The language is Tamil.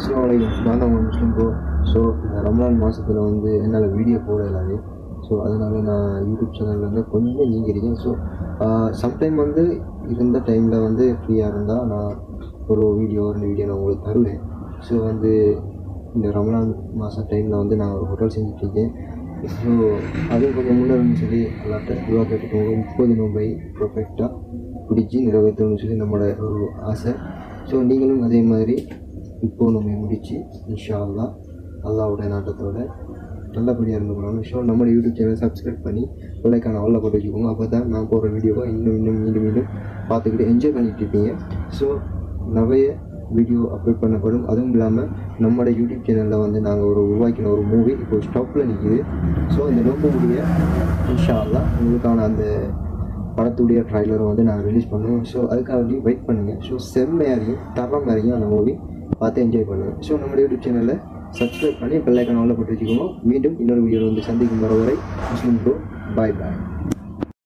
அஸ்ஸலாமு அலைக்கும். நான் தான் உங்கள் முஸ்லீம் ப்ரோ. ஸோ இந்த ரமலான் மாதத்தில் வந்து என்னால் வீடியோ போட இல்லாது. ஸோ அதனால் நான் யூடியூப் சேனல்லேருந்து கொஞ்சம் நீங்கிருக்கேன். ஸோ சம்டைம் வந்து இருந்த டைமில் வந்து ஃப்ரீயாக இருந்தால் நான் ஒரு வீடியோ நான் உங்களுக்கு தருவேன். ஸோ வந்து இந்த ரமலான் மாதம் டைமில் வந்து நான் ஒரு ஹோட்டல் செஞ்சுட்ருக்கேன். ஸோ அதுவும் கொஞ்சம் முன்னேறணும்னு சொல்லி எல்லார்ட்ட துவா கேட்டுக்கோங்க. 30 நோன்பை பர்ஃபெக்டாக பிடிச்சி நிறைவேற்றணும்னு சொல்லி நம்மளோட ஒரு ஆசை. ஸோ நீங்களும் அதே மாதிரி 30 நோன்பை முடித்து இன்ஷா அல்லாஹ் அல்லாஹ்வுடைய நாட்டத்தோட நல்லபடியாக இருந்துக்கணும். ஸோ நம்மளோட யூடியூப் சேனலை சப்ஸ்கிரைப் பண்ணி பெல்லைக்கான ஆல்ல போட்டு வச்சுக்கோங்க. அப்போ தான் நான் போடுற வீடியோவை இன்னும் மீண்டும் பார்த்துக்கிட்டு என்ஜாய் பண்ணிகிட்டு இருப்பீங்க. ஸோ நிறைய வீடியோ அப்லோட் பண்ணப்படும். அதுவும் இல்லாமல் நம்மளோட யூடியூப் சேனலில் வந்து நாங்கள் உருவாக்கின ஒரு மூவி இப்போ ஸ்டாப்பில் நிற்கிது. ஸோ இந்த நோன்பு முடிய இன்ஷா அல்லாஹ் உங்களுக்கான அந்த படத்துடைய ட்ரைலரை வந்து நாங்கள் ரிலீஸ் பண்ணுவோம். ஸோ அதுக்காக வெயிட் பண்ணுங்கள். ஸோ செம்மையாரையும் தரமாரியும் அந்த மூவி பார்த்து என்ஜாய் பண்ணுங்கள். ஸோ நம்மளோட யூடியூப் சேனலில் சப்ஸ்கிரைப் பண்ணி பெல்லைக்கான ஆல்ல போட்டு வச்சுக்கோங்க. மீண்டும் இன்னொரு வீடியோவில் வந்து சந்திக்கும் வரை முஸ்லீம் ப்ரோ. பாய்.